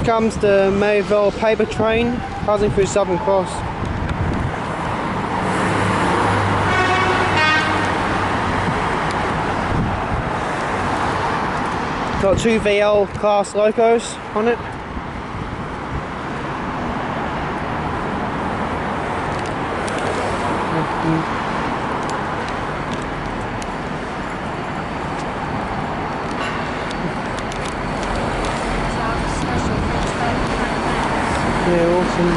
comes the Maryville paper train passing through Southern Cross. Got 2 VL class locos on it. Yeah, awesome.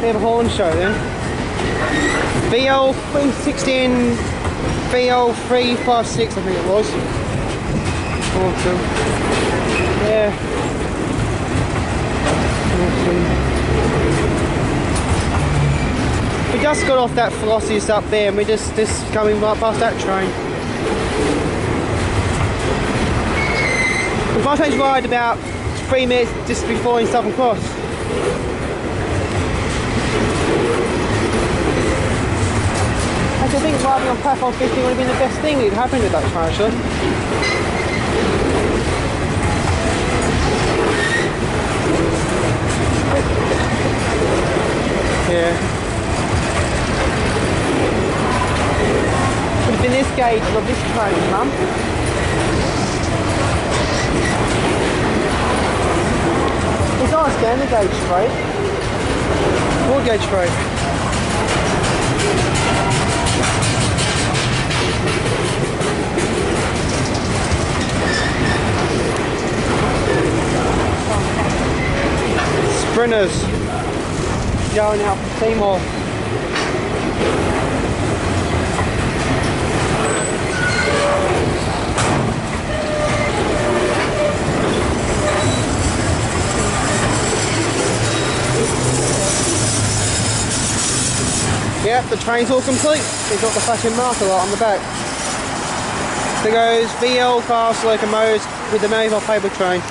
We have a horn show then. VL360 and VL356 I think it was. Awesome. Yeah. Awesome. We just got off that Velocity's up there and we're just coming right past that train. My train's ride about 3 minutes just before in Southern Cross. Actually, I think riding on platform 50 would have been the best thing that happened with that train actually. Yeah. Would have been this gauge of this train, Mum. It's not a standard gauge freight. Broad gauge freight. Sprinters going out from Seymour. Yeah, the train's all complete. It's got the fucking marker light on the back. There goes VL class locomotives with the Maryville paper train.